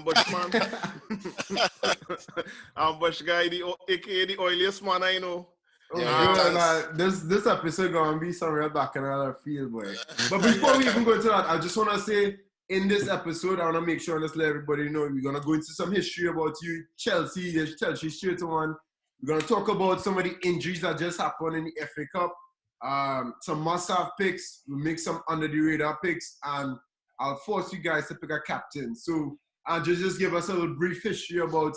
Bushman. Bush guy, aka the oiliest man I know. Oh, good. This episode gonna be some real back in another field, boy. But before we even go into that, I just wanna say in this episode, I wanna make sure and just let everybody know we're gonna go into some history about you, Chelsea. There's Chelsea straight on. We're gonna talk about some of the injuries that just happened in the FA Cup. Some must-have picks. We'll make some under-the-radar picks, and I'll force you guys to pick a captain. So, just give us a little brief history about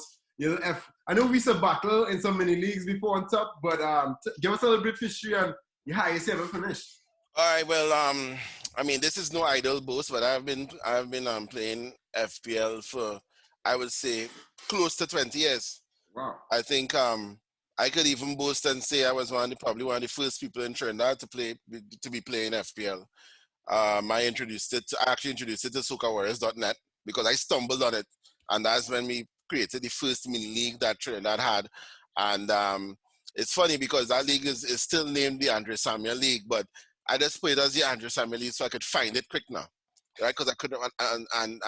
I know we said battle in so many leagues before on top, but give us a little brief history and your highest ever finish. All right. Well, I mean, this is no idle boast, but I've been playing FPL for, I would say, close to 20 years. Wow. I think I could even boast and say I was probably one of the first people in Trinidad to be playing FPL. I actually introduced it to SocaWarriors.net because I stumbled on it, and that's when we created the first mini league that Trinidad had. And it's funny because that league is still named the Andre Samuel League, but I just played as the Andre Samuel League so I could find it quick now, right? Because I couldn't, and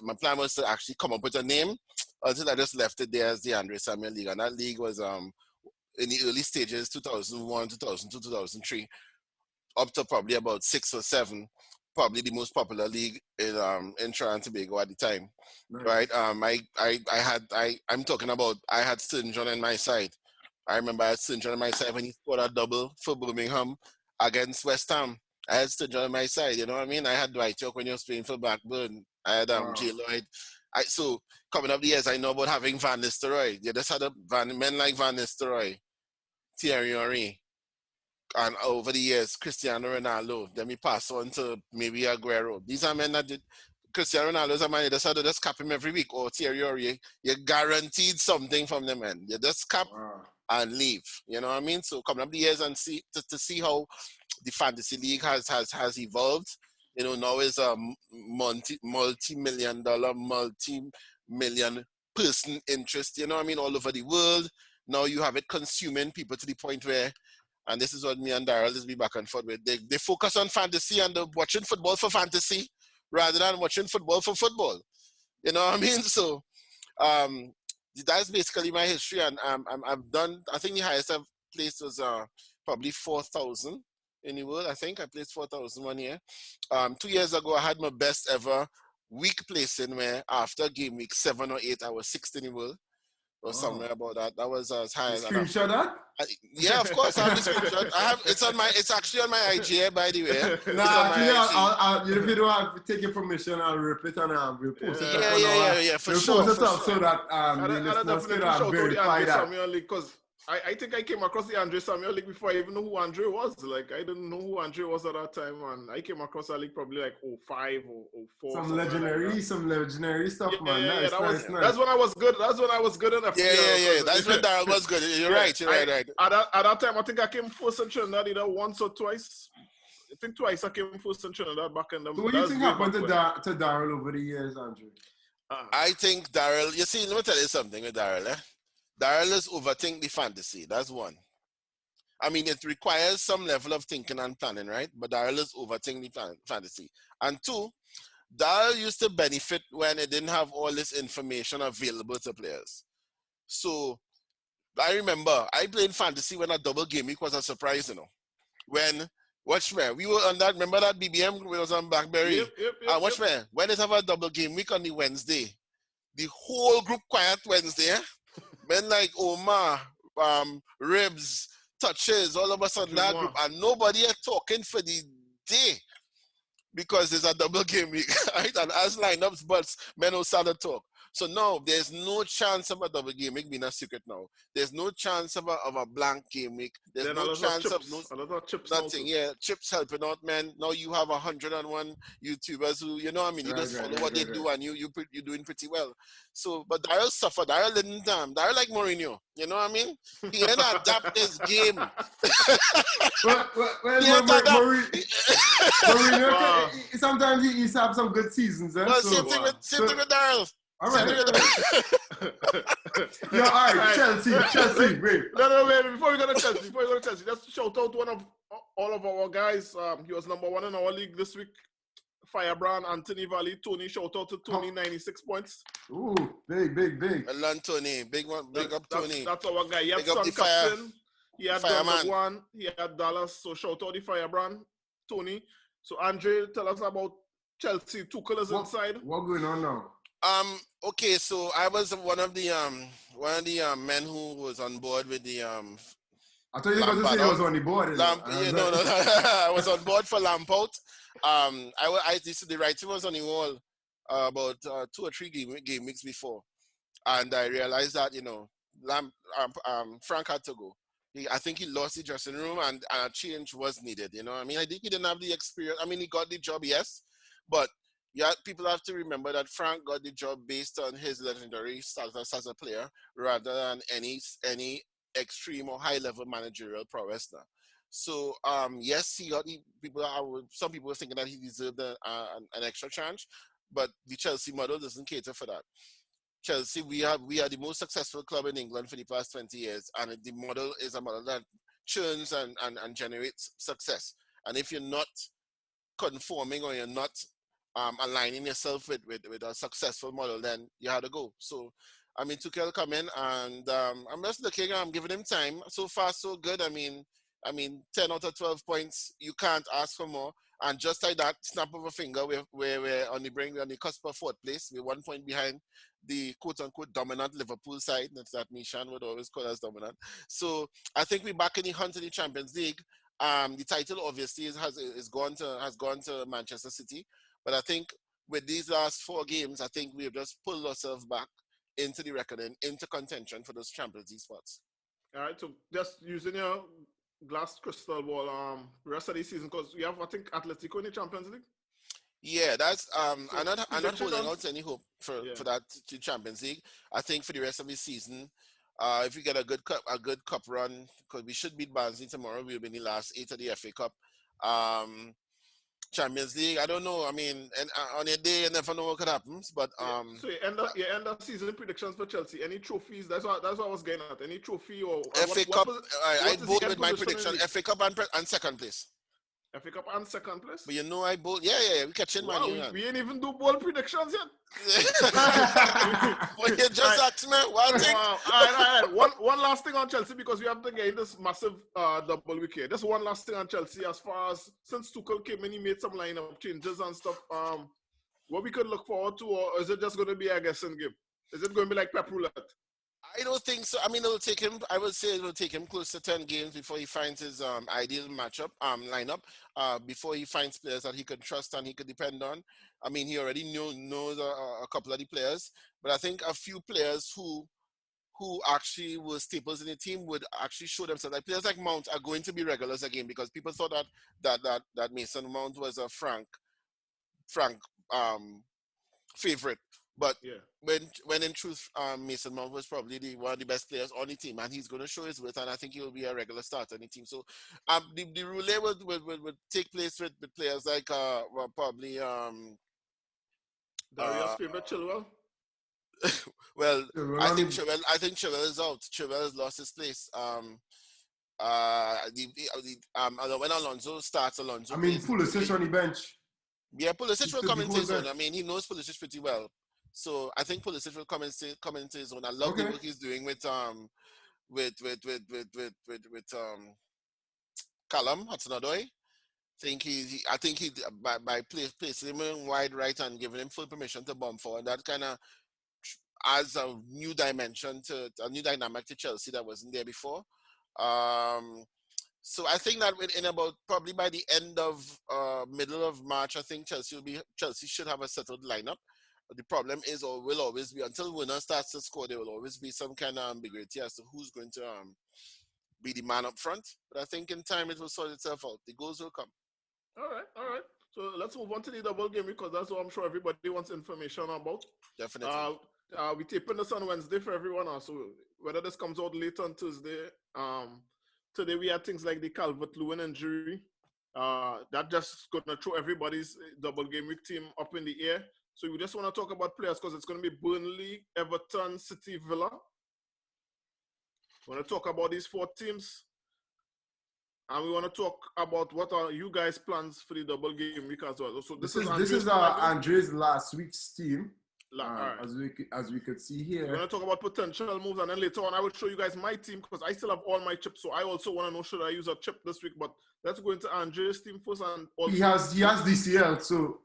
my plan was to actually come up with a name until I just left it there as the Andre Samuel League. And that league was in the early stages, 2001, 2002, 2003, up to probably about 6 or 7, probably the most popular league in Trinidad and Tobago at the time, nice. Right? I'm talking about I had St. John on my side. I remember I had St. John on my side when he scored a double for Birmingham against West Ham. I had St. John on my side, you know what I mean? I had Dwight York when he was playing for Blackburn. I had J. Lloyd. So coming up the years, I know about having Van Nistelrooy. You just had men like Van Nistelrooy, Thierry Henry, and over the years, Cristiano Ronaldo. Then we pass on to maybe Aguero. These are men that did. Cristiano Ronaldo's a man, you just had to just cap him every week. Or Thierry Henry, you guaranteed something from the man. You just cap and leave. You know what I mean? So coming up the years and see to see how the fantasy league has evolved. You know, now is a multi-million dollar, multi-million person interest, you know what I mean, all over the world. Now you have it consuming people to the point where, and this is what me and Daryl is be back and forth with, they focus on fantasy and they're watching football for fantasy rather than watching football for football. You know what I mean? So that's basically my history, and I've done, I think the highest I've placed was probably 4,000 in the world. I think I placed 4,000 one year. 2 years ago, I had my best ever week placing where after game week 7 or 8, I was 6th in the world or somewhere about that. That was as high as that. Screenshot that? Yeah, of course. I have the screenshot. It's actually on my IGA, by the way. If you don't have to take your permission, I'll rip it and we'll post it. Yeah, for sure. We'll post it up so that the listeners can verify that. Because I think I came across the Andre Samuel League before I even knew who Andre was. Like, I didn't know who Andre was at that time, and I came across that league probably like 05 or 04. Some legendary stuff, man. Nice. That's when I was good. That's when I was good enough. Yeah. That's when Daryl was good. You're right. Right. At that time, I think I came first in Trinidad either once or twice. I think twice I came first in Trinidad back in the. So what do you think happened to Daryl over the years, Andre? I think Daryl. You see, let me tell you something with Daryl. Daryl is overthink the fantasy. That's one. I mean, it requires some level of thinking and planning, right? But Daryl is overthink the fantasy. And 2, Daryl used to benefit when it didn't have all this information available to players. So I remember I played fantasy when a double game week was a surprise, you know. When, watch me, we were on that, remember that BBM was on BlackBerry? Yep. Watch me, when it have a double game week on the Wednesday, the whole group quiet Wednesday, men like Omar, Ribs, Touches, all of a sudden that group, and nobody is talking for the day because there's a double game week, right? And as lineups, but men will start to talk. So no, there's no chance of a double game week being a secret now. There's no chance of a blank game week. There's no chance of nothing. Yeah, Chips helping out, man. Now you have 101 YouTubers who, you know what I mean, you just follow what they do and you're doing pretty well. So, but Daryl suffered. Daryl didn't Daryl like Mourinho. You know what I mean? He didn't adapt his game. Mourinho, sometimes he used to have some good seasons. Well, same thing with Daryl. All right. All right. Chelsea, wait. No, wait. Before we go to Chelsea, just shout out one of all of our guys. He was number 1 in our league this week. Firebrand, Anthony Valley, Tony. Shout out to Tony, 96 points. Ooh, big. Well done, Tony. Big one. Big up, Tony. That's our guy. He had Big up Sun the fire. Captain. He had Fireman. Dundagwan. He had Dallas. So shout out the Firebrand, Tony. So Andre, tell us about Chelsea. Tuchel is inside. What going on now? Okay, so I was one of the men who was on board with the I thought you were going to say he was on the board. No. I was on board for Lampard. I used the writing was on the wall about 2 or 3 game weeks before, and I realized that Frank had to go. I think he lost the dressing room, and a change was needed. I mean, I think he didn't have the experience. I mean, he got the job, yes, but people have to remember that Frank got the job based on his legendary status as a player, rather than any extreme or high level managerial prowess now. So yes, he got some people were thinking that he deserved an extra chance, but the Chelsea model doesn't cater for that. Chelsea, we are the most successful club in England for the past 20 years, and the model is a model that churns and generates success. And if you're not conforming or you're not aligning yourself with a successful model, then you had to go. So, I mean, Tuchel come in, and I'm just looking. I'm giving him time. So far, so good. I mean, 10 out of 12 points. You can't ask for more. And just like that, snap of a finger, we're on the brink, we're on the cusp of 4th place. We're 1 point behind the quote-unquote dominant Liverpool side. That's that Mishan would always call us dominant. So I think we're back in the hunt in the Champions League. The title obviously has gone to Manchester City, but I think with these last 4 games, I think we've just pulled ourselves back into the reckoning, into contention for those Champions League spots. All right, so just using your glass crystal ball, rest of the season, because we have, I think, Atletico in the Champions League. Yeah, that's I'm not holding on out any hope for that to Champions League. I think for the rest of the season, if we get a good cup run, because we should beat Barnsley tomorrow, we'll be in the last 8 of the FA Cup. Champions League, I don't know. I mean, and on a day, you never know what could happen. But so you end up season predictions for Chelsea. Any trophies? That's what I was getting at. Any trophy or FA Cup? I bold with my prediction. FA Cup and second place. FA Cup and second place. But I bold. Yeah. We catching money. We ain't even do bold predictions yet. Well, you just asked me. One thing. All right. One last thing on Chelsea, because we have to get in this massive double week here. Just one last thing on Chelsea, as far as since Tuchel came in, he made some lineup changes and stuff. What we could look forward to, or is it just going to be a guessing game? Is it going to be like Pep Roulette? I don't think so. I mean, I would say it will take him close to 10 games before he finds his ideal lineup, before he finds players that he could trust and he could depend on. I mean, he already knows a couple of the players, but I think a few players who actually were staples in the team would actually show themselves. Like players like Mount are going to be regulars again, because people thought that Mason Mount was a Frank favorite. But when in truth, Mason Mount was probably one of the best players on the team, and he's going to show his worth, and I think he will be a regular starter on the team. So the roulette would take place with players like probably Darius' favorite Chilwell. Well, I think Chilwell is out. Chilwell has lost his place. When Alonso starts, Alonso. I mean, Pulisic on the bench. Yeah, Pulisic will come into his own. I mean, he knows Pulisic pretty well. So I think Pulisic will come into his own. I love the work he's doing with Callum Hudson-Odoi. I think he by placing him in wide right and giving him full permission to bomb forward, that kind of adds a new dimension a new dynamic to Chelsea that wasn't there before. So I think that in about probably by the end of middle of March, I think Chelsea should have a settled lineup. The problem is, or will always be, until Werner starts to score, there will always be some kind of ambiguity as to who's going to be the man up front. But I think in time it will sort itself out. The goals will come. All right. So let's move on to the double game, because that's what I'm sure everybody wants information about. Definitely. We taping this on Wednesday for everyone else. So whether this comes out late on Tuesday, today we had things like the Calvert-Lewin injury. That just going to throw everybody's double game week team up in the air. So we just want to talk about players, because it's going to be Burnley, Everton, City, Villa. We want to talk about these 4 teams. and we want to talk about what are you guys' plans for the double game week as well. So This this is is Andre's team, I believe. Andre's last week's team. All right. As we could see here. We're going to talk about potential moves, and then later on I will show you guys my team because I still have all my chips. So I also want to know should I use a chip this week. But let's go into Andre's team first. And also he has DCL. So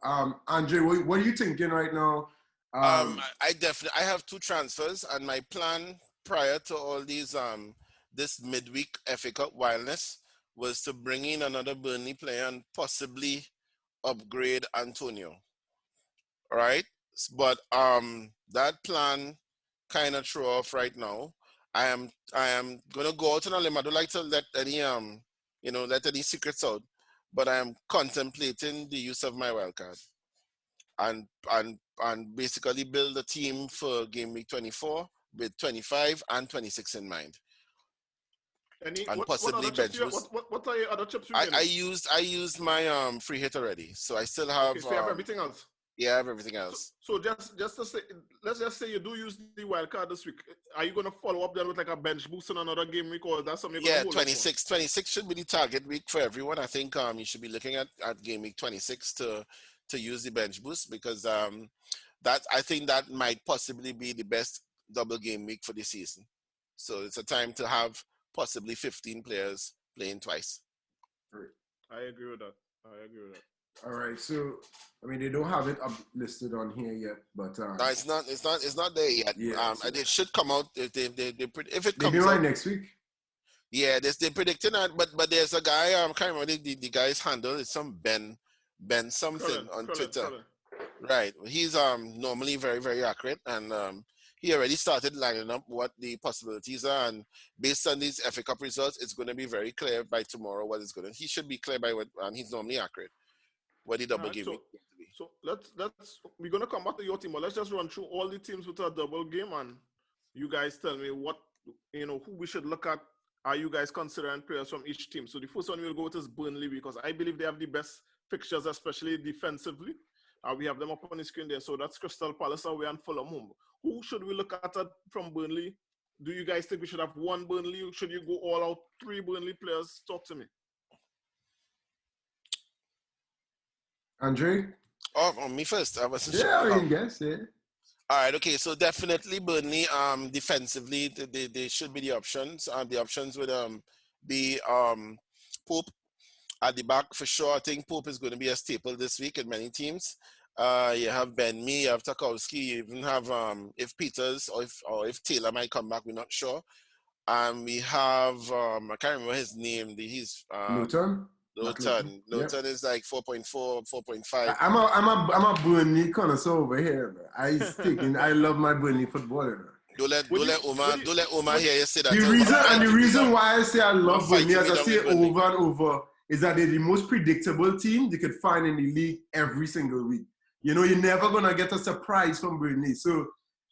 Andre, what are you thinking right now? I have 2 transfers, and my plan prior to all these this midweek FA Cup wildness was to bring in another Burnley player and possibly upgrade Antonio. All right, but that plan kind of throw off right now. I am gonna go out on a limb. I don't like to let any let any secrets out, but I am contemplating the use of my wildcard and basically build a team for game week 24 with 25 and 26 in mind. Possibly bench boost. What are your other chips? I used my free hit already, so I still have. Okay, so you have everything else. Yeah, I have everything else. So just to say, let's just say you do use the wild card this week. Are you gonna follow up then with like a bench boost in another game week, or that's something? Yeah, 26. 26 should be the target week for everyone. I think you should be looking at game week 26 to use the bench boost because I think that might possibly be the best double game week for the season. So it's a time to have possibly 15 players playing twice. I agree with that. All right, so I mean they don't have it up listed on here yet, but no, it's not there yet. Yeah, it should come out if it comes out right next week. Yeah, they're predicting that, but there's a guy I can't remember the guy's handle. It's some Ben something on Twitter. Cullen. Right, he's normally very very accurate, and he already started lining up what the possibilities are, and based on these FA Cup results, it's going to be very clear by tomorrow what is going to. He should be clear by what, and he's normally accurate. What the double game week going to be. So let's we're gonna come back to your team, but let's just run through all the teams with a double game, and you guys tell me what who we should look at. Are you guys considering players from each team? So the first one we'll go with is Burnley because I believe they have the best fixtures, especially defensively. We have them up on the screen there. So that's Crystal Palace away and Fulham home. Who should we look at from Burnley? Do you guys think we should have one Burnley? Or should you go all out 3 Burnley players? Talk to me. Andre? Oh, on me first. I wasn't sure. Yeah, I guess, yeah. All right, okay. So definitely Burnley, defensively, they should be the options. The options would be Pope at the back for sure. I think Pope is going to be a staple this week in many teams. You have Ben Mee, you have Tarkowski, you even have if Peters or if Taylor might come back, we're not sure. We have I can't remember his name. He's Luton is like 4.4, 4.5. I'm a Burnley connoisseur over here. I love my Burnley football. Don't let Omar hear you say that. The reason why I say I love Burnley, as I say over and over, is that they're the most predictable team you could find in the league every single week. You're never gonna get a surprise from Burnley. So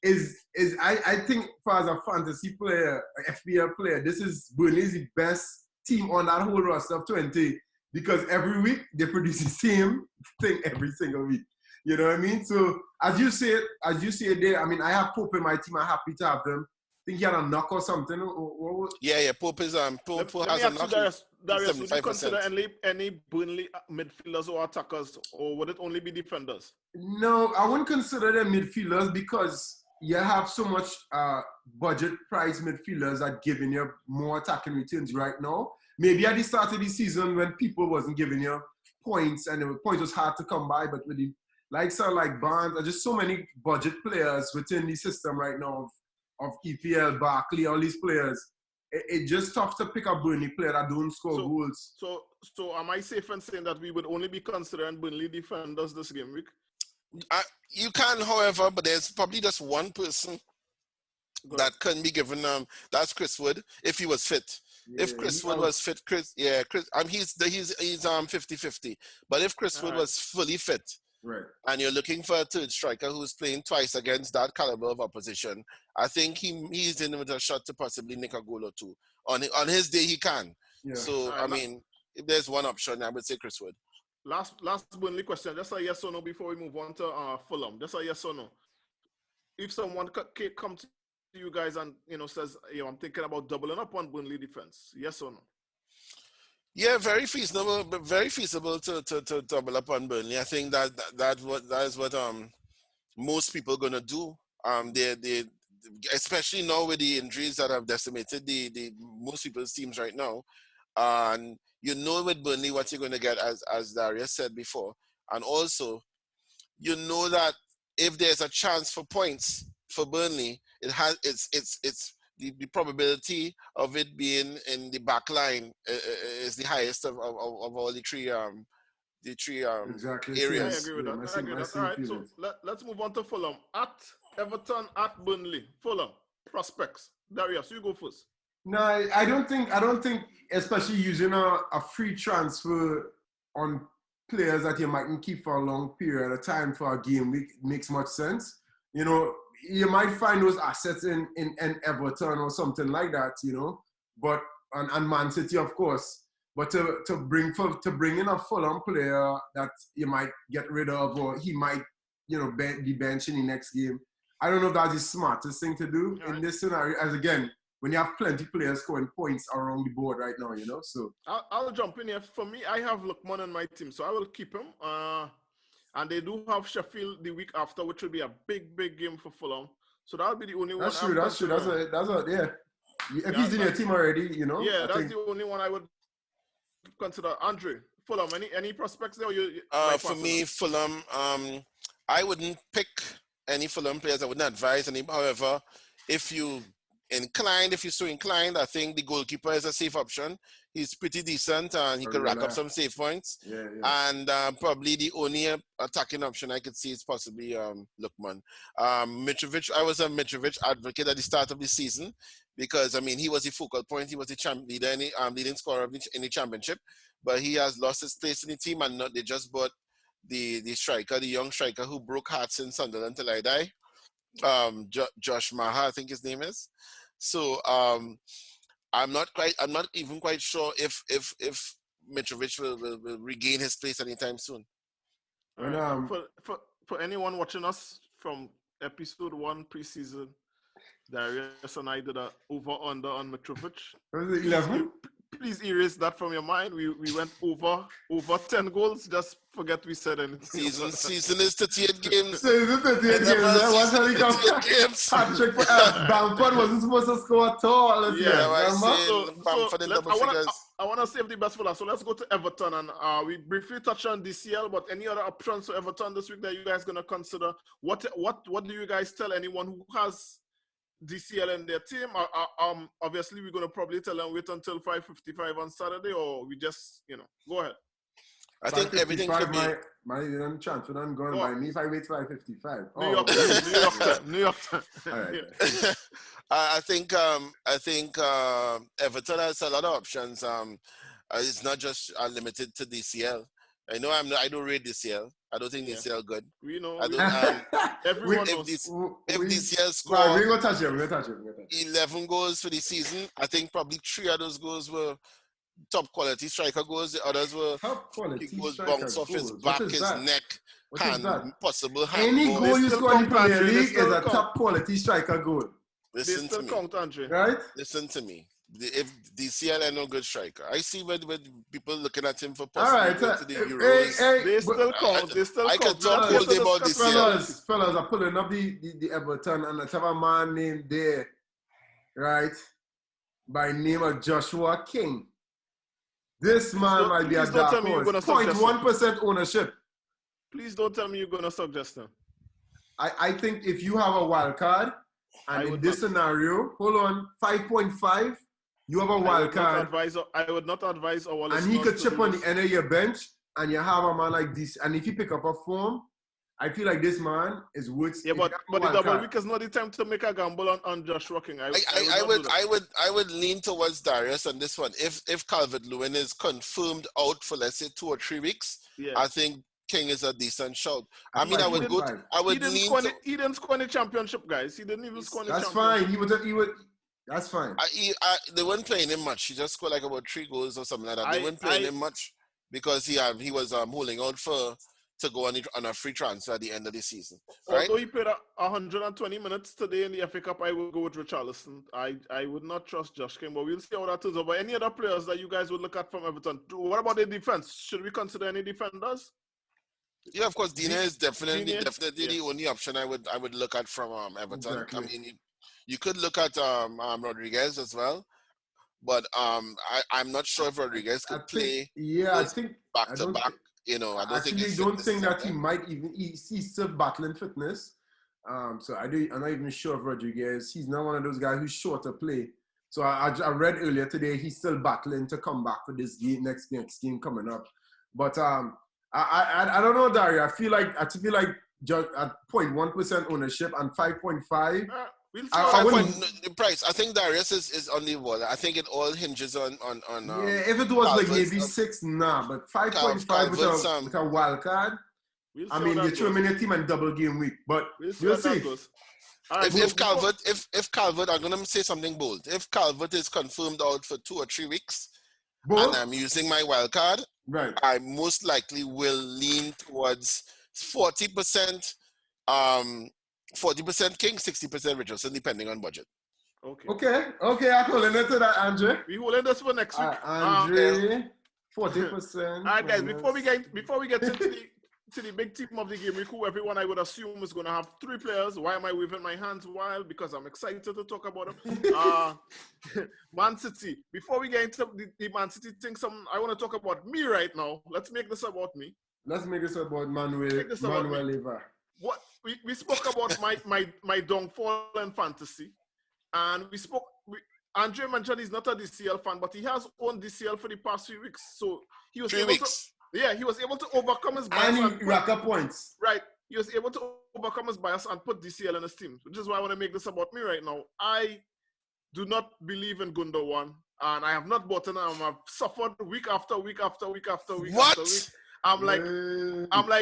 I think as a fantasy player, an FPL player, this is Burnley's the best team on that whole roster of 20 because every week they produce the same thing every single week. You know what I mean? So as you say there, I mean I have Pope in my team. I'm happy to have them. I think he had a knock or something. Yeah. Pope is Pope has a knock. Darius, would you consider any Burnley midfielders or attackers, or would it only be defenders? No, I wouldn't consider them midfielders because you have so much budget price midfielders that giving you more attacking returns right now. Maybe at the start of the season when people wasn't giving you points and the points was hard to come by, but with the likes of like Barnes, there's just so many budget players within the system right now of EPL, Barkley, all these players. It's just tough to pick a Burnley player that don't score goals. So am I safe in saying that we would only be considering Burnley defenders this game week? You can, however, but there's probably just one person that can be given. That's Chris Wood if he was fit. Yeah, if Chris Wood was fit, Chris, he's 50-50. But if Chris Wood was fully fit, right, and you're looking for a third striker who's playing twice against that caliber of opposition, I think he's in with a shot to possibly nick a goal or two. On his day, he can. Yeah. So, I mean, if there's one option, I would say Chris Wood. Last Burnley question. Just a yes or no before we move on to Fulham. Just a yes or no. If someone comes to you guys and says, I'm thinking about doubling up on Burnley defense, yes or no? Yeah, very feasible, but very feasible to double up on Burnley. I think that is what most people gonna do. They especially now with the injuries that have decimated the most people's teams right now. And you know with Burnley what you're gonna get, as Darius said before, and also you know that if there's a chance for points for Burnley, it's the probability of it being in the back line is the highest of all the three Exactly. I areas. agree with that. I agree with that. All Same right, so feelings. let's move on to Fulham. At Everton, at Burnley. Fulham, prospects. Darius, you go first. No, I don't think, especially using a free transfer on players that you mightn't keep for a long period of time for a game week makes much sense. You know, you might find those assets in Everton or something like that, you know, but and Man City, of course. But to bring in a Fulham player that you might get rid of, or he might, you know, be benched in the next game, I don't know if that's the smartest thing to do in this scenario. As again, when you have plenty of players scoring points around the board right now, you know. So I'll jump in here. For me, I have Lookman on my team, so I will keep him. And they do have Sheffield the week after, which will be a big game for Fulham. So that'll be the only one. that's true. That's yeah. If he's in your team already, you know. Yeah, that's the only one I would consider. Andre, Fulham, any prospects there? For me, Fulham, I wouldn't pick any Fulham players. I wouldn't advise any. However, if you're so inclined, I think the goalkeeper is a safe option. He's pretty decent and he could rack up some save points. Yeah. And probably the only attacking option I could see is possibly Lookman. Mitrovic, I was a Mitrovic advocate at the start of the season because, I mean, he was the focal point. He was the leading scorer in the championship. But he has lost his place in the team, and they just bought the striker, the young striker who broke hearts in Sunderland till I die. Josh Maha, I think his name is. So I'm not even quite sure if Mitrovic will regain his place anytime soon. Right. For anyone watching us from episode 1 preseason, Darius and I did a over-under on Mitrovic. Was it 11? Please erase that from your mind. We went over 10 goals. Just forget we said anything. Season is 38 games. Season 38 games. Patrick Bamford wasn't supposed to score at all. I want to save the best for last. So let's go to Everton. And we briefly touched on DCL, but any other options for Everton this week that you guys going to consider? What do you guys tell anyone who has DCL in their team? Obviously, we're going to probably tell them wait until 5:55 on Saturday, or we just, go ahead. I think everything could be... My transfer done gone by me if I wait 5:55. New York time. All right. I think Everton has a lot of options. It's not just limited to DCL. I know I don't rate DCL. I don't think DCL good. We know. Everyone knows. If DCL score, we're going to touch him. 11 goals for the season, I think probably 3 of those goals were top quality striker goals. The others were top quality goals striker bounced off his back, his neck, possible hand. Any goal you score in the Premier League is a top quality striker goal. Listen to me. Count, Andre. Right? Listen to me. If DCL are no good striker, I see with people looking at him for possibly to the Euros. They still count. I can talk all day about DCL. Fellas are pulling up the Everton, and let's have a man named there, right, by name of Joshua King. This man might be a dark horse. 0.1% ownership. Please don't tell me you're going to suggest him. I think if you have a wild card, and in this scenario, hold on, 5.5, you have a wild card. I would not advise our listeners. And he could chip on the end of your bench, and you have a man like this. And if you pick up a form, I feel like this man is worth. Yeah, but the double week is not the time to make a gamble on Joshua King. I would lean towards Darius on this one. If Calvert-Lewin is confirmed out for, let's say, 2 or 3 weeks, I think King is a decent shout. I mean, I would lean. He didn't score any championship, guys. He didn't even score any championship. That's fine. He would. That's fine. They weren't playing him much. He just scored like about 3 goals or something like that. They weren't playing him much because he was holding out for to go on a free transfer at the end of the season. Right? Although he played 120 minutes today in the FA Cup, I would go with Richarlison. I would not trust Josh King, but we'll see how that turns out. But any other players that you guys would look at from Everton? What about the defense? Should we consider any defenders? Yeah, of course, Dina is definitely Yes. the only option I would look at from Everton. Exactly. I mean, you could look at Rodriguez as well, but I'm not sure if Rodriguez could play. I think back to back. You know, I don't think actually don't think that he might even. He's still battling fitness. So I'm not even sure if Rodriguez. He's not one of those guys who's short to play. So I read earlier today he's still battling to come back for this next game coming up. But I don't know, Dario. I feel like just at 0.1% ownership and 5.5. We'll see the price. I think Darius is on the wall. I think it all hinges on. If it was like maybe 6, but 5.5 with a wild card. I mean, you're throwing in your team and double game week, but we'll see. Right, if Calvert, I'm gonna say something bold. If Calvert is confirmed out for 2 or 3 weeks, and I'm using my wild card, right, I most likely will lean towards 40%, 40% King, 60% Richardson, depending on budget. Okay. I call into that, Andre. We will end this for next week. Andre, 40%. All right, guys. Before we get to the big team of the game, who everyone I would assume is going to have 3 players. Why am I waving my hands wild? Because I'm excited to talk about them. Man City. Before we get into the Man City thing, I want to talk about me right now. Let's make this about me. Let's make this about Manuel Eva. What we spoke about my downfall in fantasy, and Andre mentioned he's not a DCL fan, but he has owned DCL for the past few weeks. So he was 3 weeks. He was able to overcome his bias. And he rack up points. Right. He was able to overcome his bias and put DCL in his team, which is why I want to make this about me right now. I do not believe in Gundogan, and I have not bought him. I've suffered week after week after week after week after week. I'm like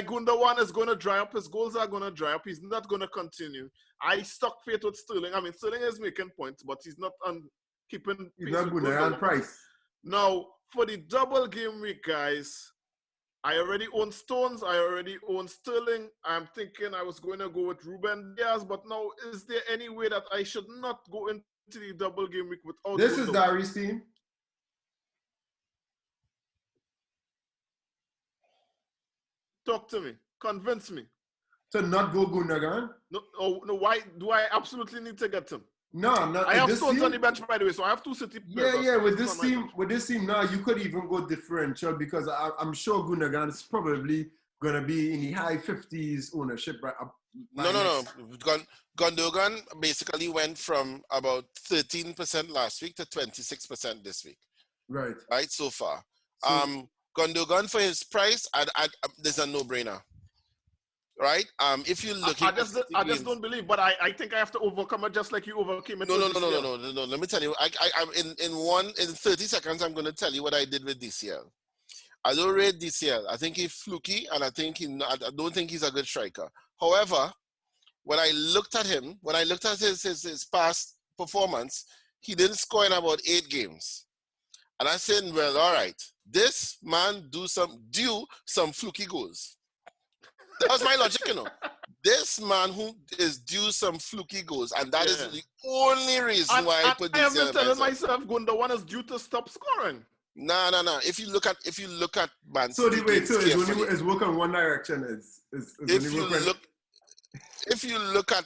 Gundogan is going to dry up. His goals are going to dry up. He's not going to continue. I stuck faith with Sterling. I mean, Sterling is making points, but he's not keeping. He's not Gundogan price. Now, for the double game week, guys, I already own Stones. I already own Sterling. I'm thinking I was going to go with Ruben Diaz, but now, is there any way that I should not go into the double game week without This Gundogan? is Darius' team. Talk to me. Convince me. To not go Gundogan? No, why do I absolutely need to get him? No. I have Stones on the bench, by the way, so I have 2 City players. Yeah. With this team now, you could even go differential because I'm sure Gundogan is probably going to be in the high 50s ownership. Right? No. Gundogan basically went from about 13% last week to 26% this week. Right. Right, so far. Gundogan, for his price, there's a no-brainer. Right? If you look I just don't believe, but I think I have to overcome it just like you overcame it. No. Let me tell you. I'm in 30 seconds. I'm going to tell you what I did with DCL. I don't rate DCL. I think he's fluky, and I don't think he's a good striker. However, when I looked at him, when I looked at his past performance, he didn't score in about 8 games, and I said, well, all right, this man due some fluky goals. That was my logic, This man who is due some fluky goals, and that is the only reason why I put this. I have been telling myself Gundogan is due to stop scoring. No. If you look at Man City, it's working one direction. If you look at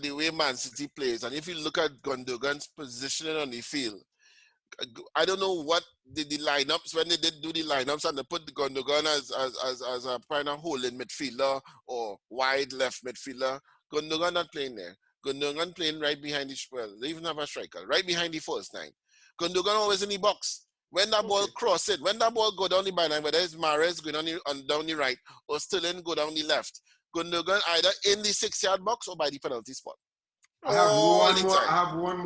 the way Man City plays, and if you look at Gundogan's positioning on the field, I don't know what the lineups, when they did do the lineups and they put the Gundogan as a kind of holding midfielder or wide left midfielder. Gundogan not playing there. Gundogan playing right behind they even have a striker, right behind the first 9. Gundogan always in the box. When that ball cross it, when that ball go down the byline, whether it's Mahrez going down the right or Sterling go down the left, Gundogan either in the 6-yard box or by the penalty spot. I have one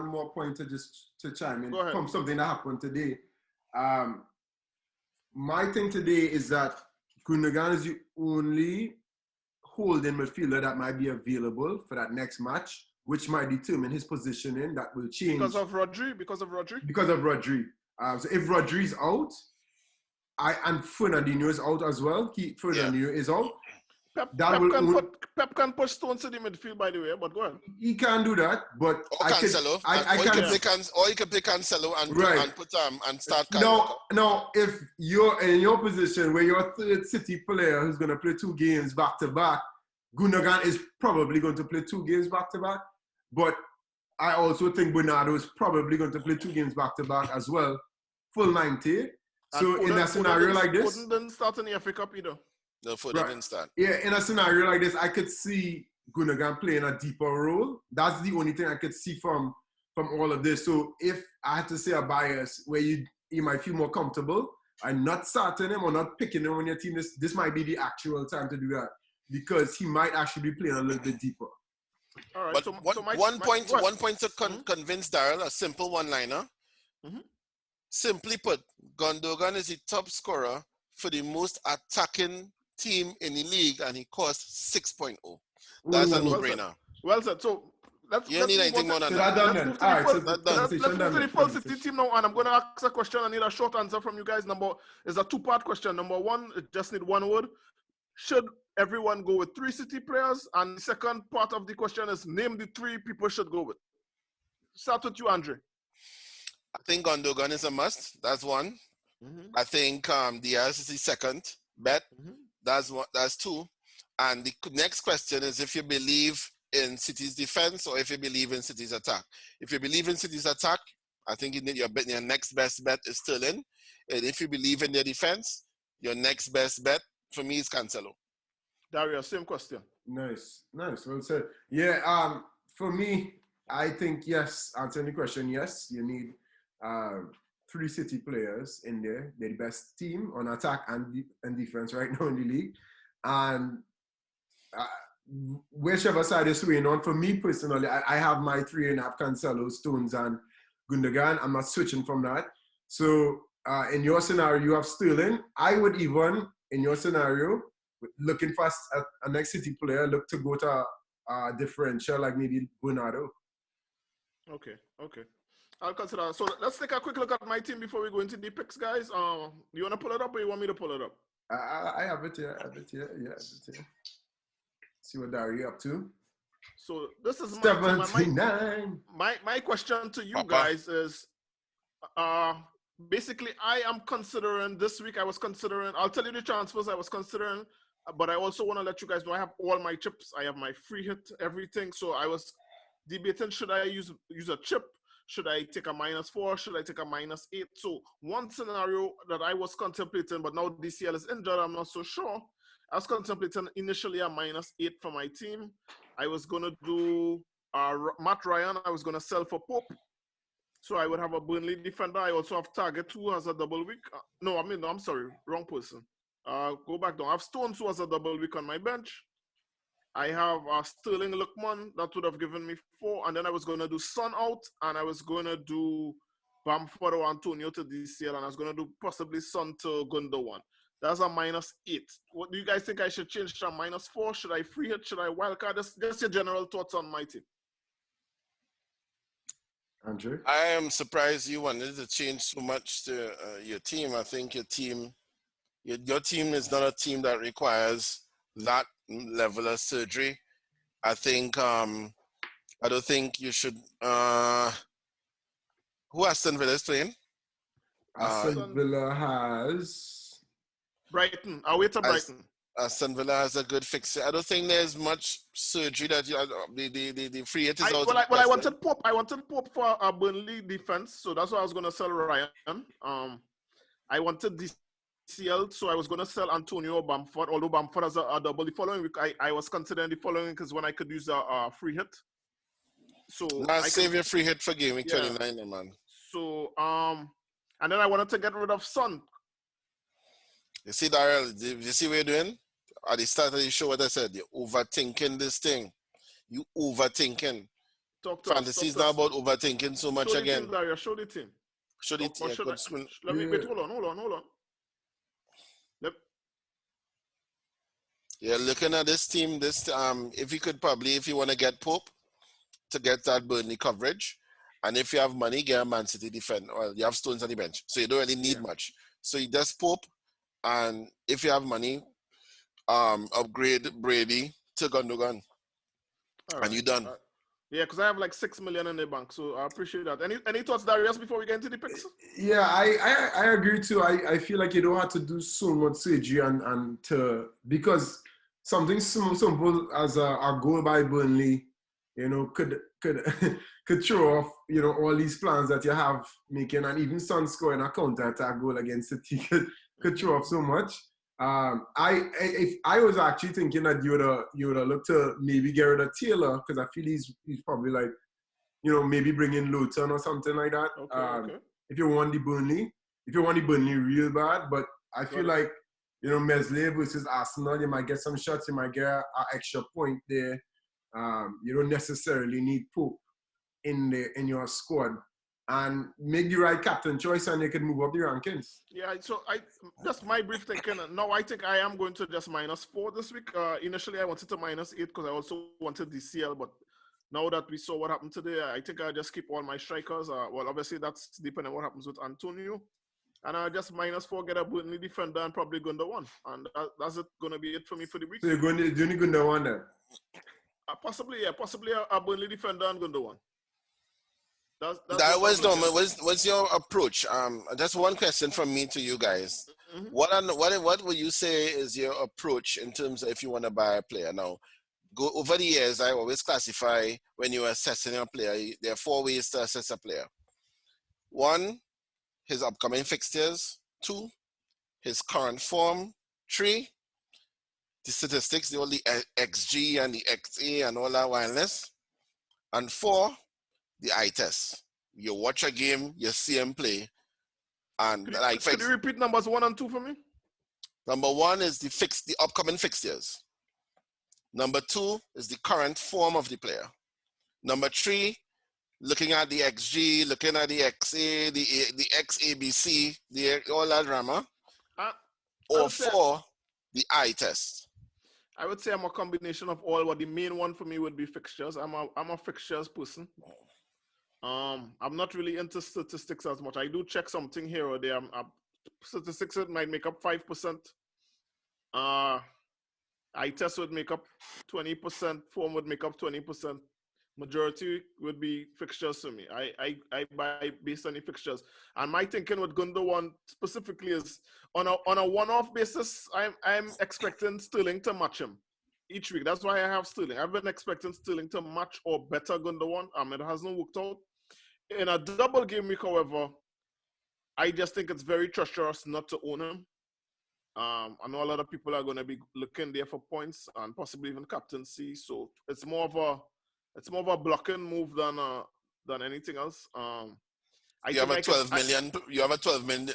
more point to chime in from something that happened today. My thing today is that Gundogan is the only holding midfielder that might be available for that next match, which might determine his positioning. That will change because of Rodri. So if Rodri's out, and Fernandinho is out as well. Fernandinho is out. Pep can push Stones to the midfield, by the way, but go ahead. He can do that, but or Cancelo. Or you can play Cancelo and start Cancelo. No, if you're in your position where you're a third City player who's going to play 2 games back to back, Gundogan is probably going to play 2 games back to back. But I also think Bernardo is probably going to play 2 games back to back as well, full 90. So in a scenario like this, Foden didn't start in the FA Cup either. No, Foden didn't start. Yeah, in a scenario like this, I could see Gundogan playing a deeper role. That's the only thing I could see from all of this. So if I had to say a bias where you might feel more comfortable and not starting him or not picking him on your team, this might be the actual time to do that because he might actually be playing a little bit deeper. All right. But one point to convince Daryl, a simple one-liner. Mm-hmm. Simply put, Gundogan is the top scorer for the most attacking team in the league, and he costs 6.0. That's a no-brainer. Well said. So let's need anything more than that. Let's move to the full City team now, and I'm going to ask a question. I need a short answer from you guys. It's a 2-part question. Number 1, it just need one word. Should everyone go with 3 City players? And the second part of the question is name the 3 people should go with. Start with you, Andre. I think Gundogan is a must. That's one. Mm-hmm. I think Diaz is the second bet. Mm-hmm. That's 2. And the next question is if you believe in City's defense or if you believe in City's attack. If you believe in City's attack, I think your next best bet is Sterling. And if you believe in their defense, your next best bet for me is Cancelo. Dario, same question. Nice. Well said. Yeah, for me, I think yes, answering the question, yes, you need 3 City players in there. They're the best team on attack and defense right now in the league. And whichever side is swaying on, for me personally, I have my 3 and a half Cancelo, Stones, and Gundogan. I'm not switching from that. So in your scenario, you have Sterling. I would even, in your scenario, looking for a next City player, look to go to a differential like maybe Bernardo. Okay. I'll consider that. So let's take a quick look at my team before we go into the picks, guys. You want to pull it up or you want me to pull it up? I have it here. Yeah, see what Dario up to. So this is 79. My question to you guys is, basically I am considering this week. I'll tell you the transfers I was considering, but I also want to let you guys know I have all my chips. I have my free hit, everything. So I was debating, should I use a chip? Should I take a -4? Should I take a -8? So one scenario that I was contemplating, but now DCL is injured, I'm not so sure. I was contemplating initially a -8 for my team. I was going to do Matt Ryan. I was going to sell for Pope. So I would have a Burnley defender. I also have Target, who has a double week. No, I'm sorry. Wrong person. Go back down. I have Stones, who has a double week on my bench. I have Sterling Lookman. That would have given me 4. And then I was going to do Son out. And I was going to do Bamford or Antonio to DCL. And I was going to do possibly Son to Gundogan. That's a -8. What do you guys think I should change to a -4? Should I free hit? Should I wildcard? Just your general thoughts on my team. Andrew? I am surprised you wanted to change so much to your team. I think your team is not a team that requires that level of surgery. I think I don't think you should. Who Aston Villa is playing? Aston Villa has Brighton. I'll wait to Brighton. Aston Villa has a good fixture. I don't think there's much surgery that the free hit is out. I wanted Pope. I wanted Pope for a Burnley defense, so that's why I was going to sell Ryan. I wanted DCL, so I was going to sell Antonio or Bamford, although Bamford has a double. The following week, I was considering the following week is when I could use a free hit. So save your free hit for game week 29, man. So, and then I wanted to get rid of Son. You see, Daryl, you see what you're doing? At the start of the show, what I said, you're overthinking this thing. You overthinking. Fantasy is not about overthinking so much again. Show the team. Show the team. Let me wait. Hold on. Yeah, looking at this team, if you want to get Pope to get that Burnley coverage, and if you have money, get a Man City defender. Well, you have Stones on the bench, so you don't really need much. So you just Pope and if you have money, upgrade Brady to Gundogan, All and right. you done. Yeah, because I have like 6 million in the bank, so I appreciate that. Any thoughts, Darius, before we get into the picks? Yeah, I agree too. I feel like you don't have to do so much surgery and to because something simple as a goal by Burnley, could could throw off all these plans that you have making, and even Son scoring a counter attack goal against City could throw off so much. If I was actually thinking that you would have looked to maybe get rid of Taylor because I feel he's probably like maybe bring in Luton or something like that. Okay. If you want the Burnley real bad, but I feel like Meslier versus Arsenal, you might get some shots, you might get an extra point there. You don't necessarily need Pope in your squad, and make the right captain choice, and they can move up the rankings. Yeah, so that's my brief thinking. Now I think I am going to just -4 this week. Initially, I wanted to -8 because I also wanted DCL, but now that we saw what happened today, I think I'll just keep all my strikers. Well, obviously, that's depending on what happens with Antonio. And I'll just -4, get a Burnley defender, and probably Gundogan. And that's going to be it for me for the week. So you're going to do Gundogan then? Possibly a Burnley defender and Gundogan. What's your approach? Just one question from me to you guys. Mm-hmm. What would you say is your approach in terms of if you want to buy a player now? Over the years, I always classify when you're assessing a player, there are 4 ways to assess a player. 1, his upcoming fixtures. 2, his current form. 3, the statistics, all the XG and the XA and all that wildness. And 4, the eye test. You watch a game, you see him play. And could you repeat numbers 1 and 2 for me? Number 1 is the upcoming fixtures. Number 2 is the current form of the player. Number 3, looking at the XG, looking at the XA, the XABC, all that drama. Or 4, the eye test. I would say I'm a combination of all, but the main one for me would be fixtures. I'm a fixtures person. I'm not really into statistics as much. I do check something here or there. Statistics might make up 5%. Eye test would make up 20%. Form would make up 20%. Majority would be fixtures to me. I buy based on the fixtures. And my thinking with Gundogan specifically is on a one-off basis, I'm expecting Sterling to match him each week. That's why I have Sterling. I've been expecting Sterling to match or better Gundogan. It hasn't worked out. In a double game week, however, I just think it's very treacherous not to own him. I know a lot of people are going to be looking there for points and possibly even captaincy. So it's more of a blocking move than anything else. You have a $12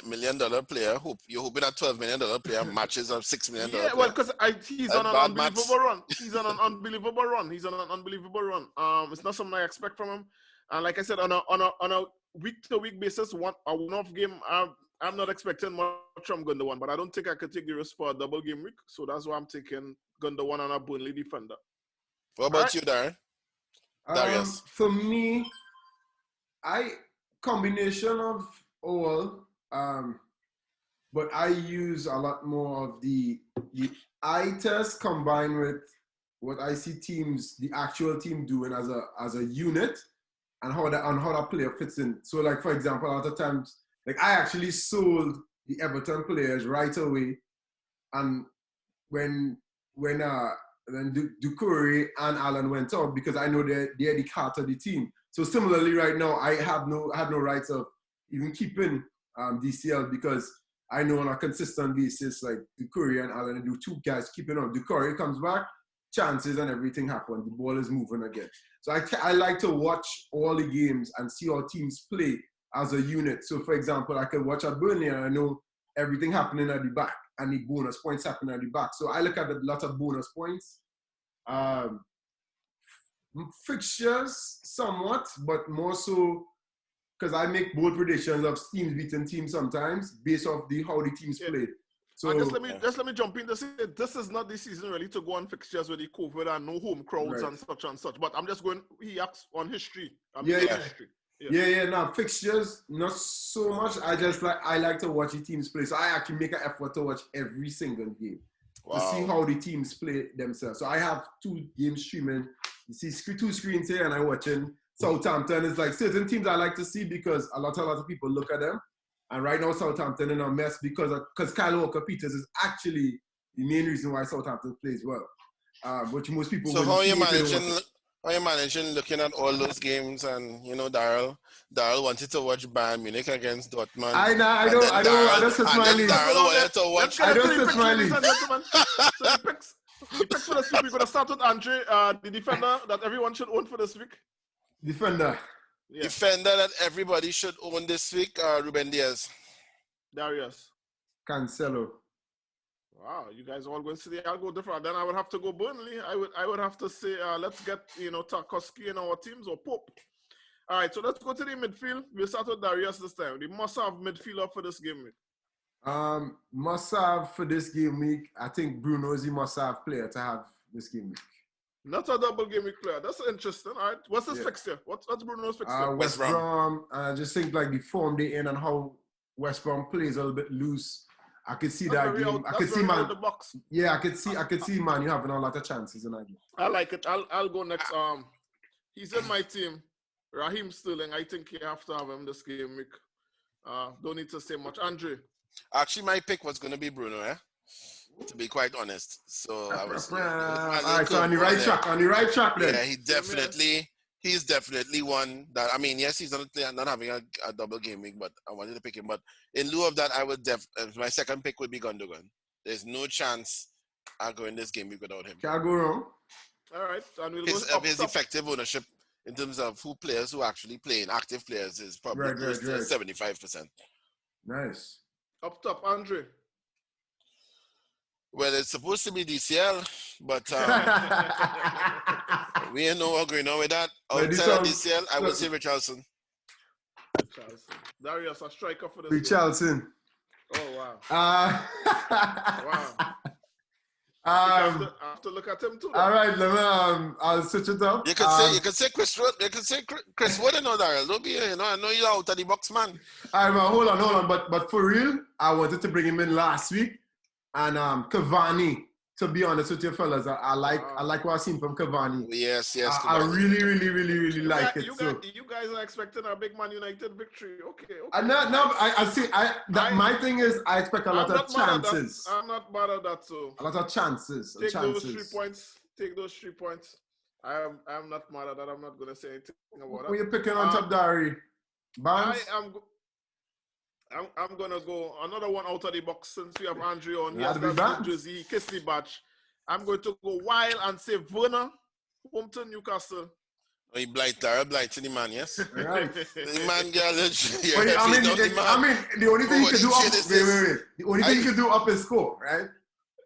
million player. You're hoping that $12 million player matches a $6 million. Yeah, well, because he's on an unbelievable run. He's on an unbelievable run. It's not something I expect from him. And like I said, on a week-to-week basis, a one-off game, I'm not expecting much from Gundogan, but I don't think I could take the risk for a double game week. So that's why I'm taking Gundogan and a Burnley defender. What about you, Darren? Darius? For me, combination of all, but I use a lot more of the eye test combined with what I see the actual team doing as a unit, and how that player fits in. So, like for example, a lot of times, like I actually sold the Everton players right away, and when Doucouré and Allen went out, because I know they're the heart of the team. So similarly, right now I had no rights of even keeping DCL, because I know on a consistent basis, like Doucouré and Allen do 2 guys keeping on. Doucouré comes back, chances and everything happen. The ball is moving again. So I like to watch all the games and see how teams play as a unit. So for example, I could watch at Burnley and I know everything happening at the back and the bonus points happening at the back. So I look at a lot of bonus points. Fixtures somewhat, but more so because I make bold predictions of teams beating teams sometimes based off how the teams played. So just let me jump in to say this is not the season really to go on fixtures with the COVID and no home crowds and such. But I'm just going. He acts on history. History. Yeah, no, fixtures, not so much. I like to watch the teams play. So I actually make an effort to watch every single game to see Wow. how the teams play themselves. So I have 2 games streaming. You see 2 screens here and I'm watching Southampton. It's like certain teams I like to see because a lot of people look at them. And right now Southampton in a mess because Kyle Walker-Peters is actually the main reason why Southampton plays well. Which most people So wouldn't how are see you if they don't watch managing? it. How are you managing looking at all those games? And Daryl wanted to watch Bayern Munich against Dortmund. I And don't sit my league. wanted to Let's watch. get I into don't the sit picks, my ladies league. and gentlemen. So the picks for this week, we're going to start with Andre, the defender that everyone should own for this week. Defender. Yeah. Defender that everybody should own this week, Ruben Diaz. Darius. Cancelo. Wow, you guys all going to see I'll go different. Then I would have to go Burnley. I would have to say, let's get, Tarkowski in our teams or Pope. All right, so let's go to the midfield. We'll start with Darius this time. The must-have midfielder for this game week. Must-have for this game week. I think Bruno is the must-have player to have this game week. Not a double game week player. That's interesting. All right, what's his fixture? What's Bruno's fixture? West Brom. I just think like the form they in and how West Brom plays a little bit loose. I could see that game. I could see man. The box. Yeah, I could see man. You having a lot of chances in that game. I like it. I'll go next. He's in my team. Raheem Sterling. I think you have to have him this game week. Don't need to say much. Andre. Actually, my pick was going to be Bruno, to be quite honest. So I was. All right, so on the right track. On the right track then. Yeah, he's definitely one that, I mean, yes, he's not having a double game week, but I wanted to pick him. But in lieu of that, I would my second pick would be Gundogan. There's no chance I'll go in this game week without him. Can't go wrong. All right, and we'll his effective ownership in terms of players who actually playing, active players, is probably close to 75%. Nice. Up top, Andre. Well, it's supposed to be DCL, but we ain't no agreeing with that. Outside of DCL, I would say Richarlison. Darius, a striker for this. Richarlison. Oh wow. Wow. I have to look at him too. All right, I'll switch it up. You can say Chris Wood. You can say Chris Wood and Daryl. Don't be, I know you're out of the box, man. All right, man, hold on. But for real, I wanted to bring him in last week. And Cavani, to be honest with you fellas, I like what I've seen from Cavani. Yes. I really like it. You guys are expecting a big Man United victory. Okay. My thing is I expect a lot of chances. I'm not mad at that. So a lot of chances. Take those 3 points. I'm not mad at that. I'm not gonna say anything about that. Who you picking on top, Dari? Barnes? I'm gonna go another one out of the box since we have Andre on. He has that jersey, kiss the badge. I'm going to go wild and say Werner, Hampton, Newcastle. Oh, he blight to the man, yes? Right. The man, girl, the only thing he could do up The only thing he could do up is score, right?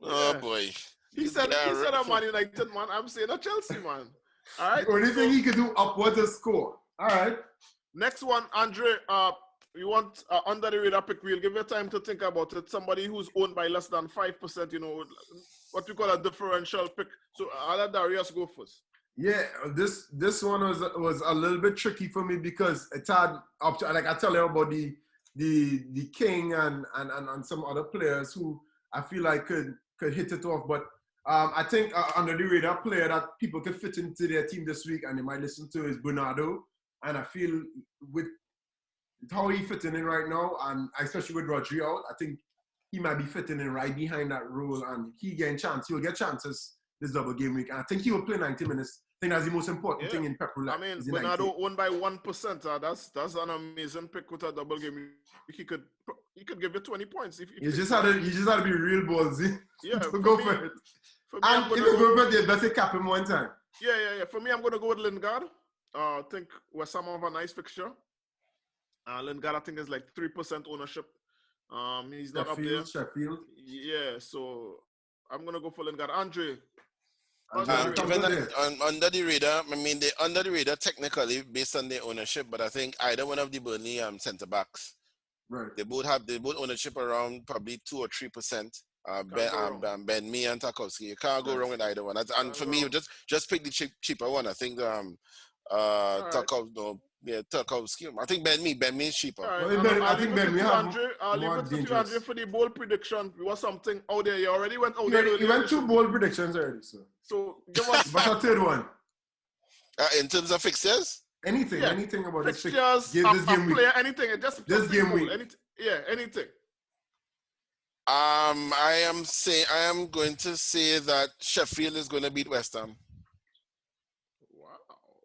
Oh boy. He said a Man United man. I'm saying a Chelsea man. All right. The only thing he could do upwards is score. All right. Next one, Andre. You want under the radar pick? We'll give you time to think about it. Somebody who's owned by less than 5%. What we call a differential pick. So I'll let Darius go first. Yeah, this one was a little bit tricky for me because it's had like I tell you about the King and some other players who I feel like could hit it off. But I think under the radar player that people could fit into their team this week and they might listen to is Bernardo. And I feel with how he fitting in right now, and especially with Rodri out, I think he might be fitting in right behind that role, and he will get chances this double game week. And I think he will play 90 minutes. I think that's the most important thing in Pep Roulette. I mean, Bernardo owned by 1%. That's an amazing pick with a double game week. He could give you 20 points. You just had to be real ballsy. Yeah, go for it. And if you go for it, let's say cap him one time. Yeah. For me, I'm going to go with Lingard. I think West Ham have a nice fixture. Lingard, I think, is like 3% ownership. He's not up there. Sheffield. Yeah, so I'm going to go for Lingard. Andre. Under the radar, I mean, they under the radar technically based on their ownership, but I think either one of the Burnley centre backs, right? They both ownership around probably 2 or 3%. Ben Mee and Tarkowski. You can't go wrong with either one. And for me, just pick the cheaper one. I think Tarkowski, Yeah, Tarkowski. I think Ben Mee is cheaper. All right, Well, I I'll think leave it Ben, with we you, have Andre. I'll leave more it with you, dangerous. Andre, for the bold prediction. It was something out there. You already went out there He earlier. went two bold predictions already, So give us But a third one. In terms of fixtures? Anything about fixtures, this game week. player, anything. Just This something game bold. week. Anything. I am going to say that Sheffield is going to beat West Ham. Wow.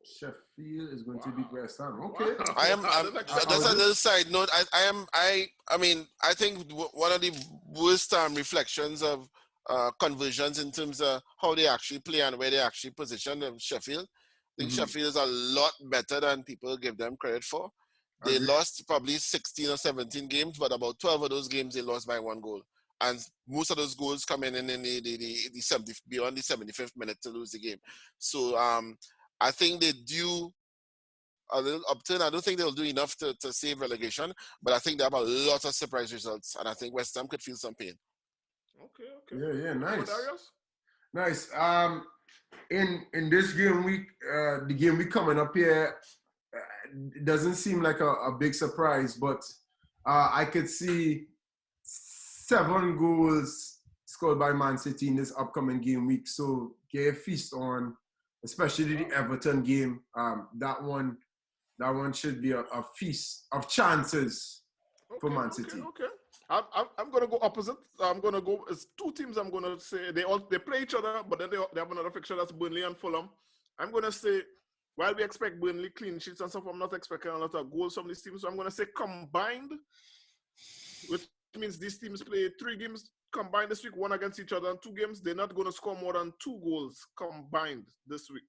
Sheffield is going to beat West Ham. Okay. That's a little side note. I mean, I think one of the worst reflections of conversions in terms of how they actually play and where they actually position of Sheffield. I think Sheffield is a lot better than people give them credit for. They lost probably 16 or 17 games, but about 12 of those games they lost by 1 goal. And most of those goals come in the 70, beyond the 75th minute to lose the game. So I think they do a little upturn. I don't think they'll do enough to save relegation, but I think they have a lot of surprise results, and I think West Ham could feel some pain. Okay. Yeah, nice. In this game week, the game week coming up here, it doesn't seem like a big surprise, but I could see 7 goals scored by Man City in this upcoming game week. So get a feast on, especially the Everton game. That one should be a feast of chances for Man City. Okay. I'm gonna go opposite. I'm gonna go. It's 2 teams. I'm gonna say they play each other, but then they have another fixture that's Burnley and Fulham. I'm gonna say, while we expect Burnley clean sheets and stuff, I'm not expecting a lot of goals from these teams. So I'm gonna say combined, which means these teams play 3 games combined this week, 1 against each other, and 2 games. They're not gonna score more than 2 goals combined this week.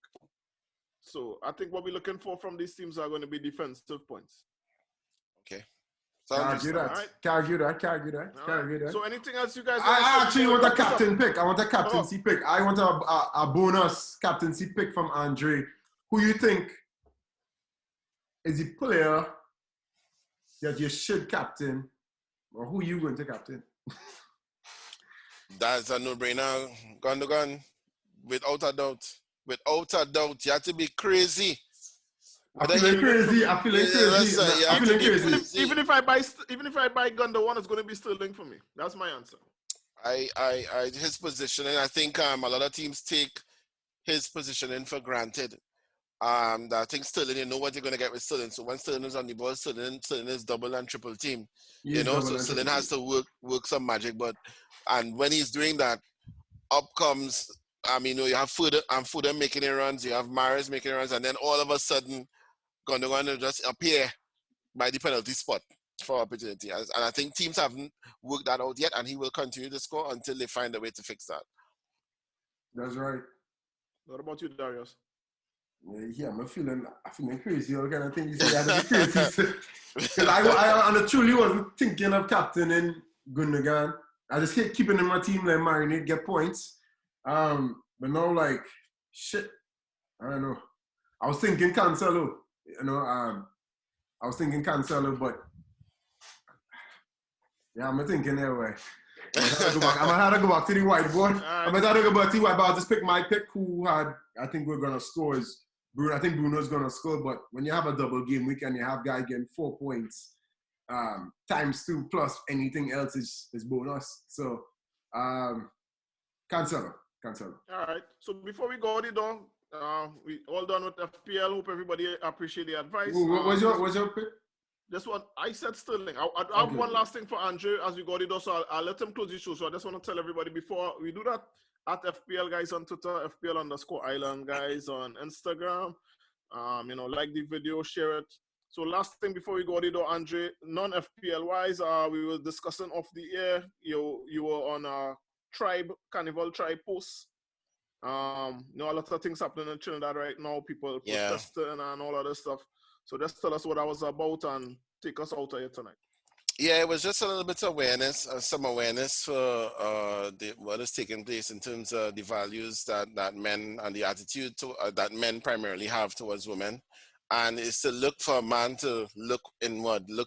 So I think what we're looking for from these teams are going to be defensive points. Okay. Can't argue that. So anything else you guys? I actually want a captain pick. I want a captaincy pick. I want a bonus captaincy pick from Andre. Who you think is the player that you should captain, or who you going to captain? That's a no-brainer. Gundogan, without a doubt. Without a doubt, you have to be crazy. I'm feeling crazy. Even if I buy Gundogan, it's going to be Sterling for me. That's my answer. His positioning, I think a lot of teams take his positioning for granted. I think Sterling, you know what you're going to get with Sterling. So when Sterling is on the ball, Sterling is double and triple team. So Sterling has to work some magic. And when he's doing that, up comes, you have Foden making it runs, you have Mahrez making it runs, and then all of a sudden, Gundogan will just appear by the penalty spot for opportunity. And I think teams haven't worked that out yet, and he will continue to score until they find a way to fix that. That's right. What about you, Darius? Yeah, I'm feeling crazy. All kind of thing you say, I have to be crazy. Because I truly wasn't thinking of captaining Gundogan. I just kept keeping in my team, like marinate, get points. But now, shit, I don't know. I was thinking Cancelo, but yeah, I'm thinking anyway. I'm gonna have to go back to the whiteboard. I'm gonna have to go back to the whiteboard. I'll just pick my pick. I think we're gonna score is Bruno. I think Bruno's gonna score, but when you have a double game week and you have guy getting 4 points, times 2 plus anything else is bonus. So, Cancelo. All right. So before we go on, we all done with FPL. Hope everybody appreciate the advice. What's your pick? Just one. I said Sterling. I have one last thing for Andre as we got it. So I'll let him close the show. So I just want to tell everybody before we do that, at FPL guys on Twitter, FPL_Island guys on Instagram. Like the video, share it. So last thing before we go it, Andre, non-FPL wise, we were discussing off the air. You were on a Carnival tribe post. A lot of things happening in Trinidad right now. People protesting and all other stuff. So just tell us what that was about and take us out of here tonight. Yeah, it was just a little bit of awareness, some awareness for what is taking place in terms of the values that men and the attitude that men primarily have towards women. And it's to look for a man to look inward, look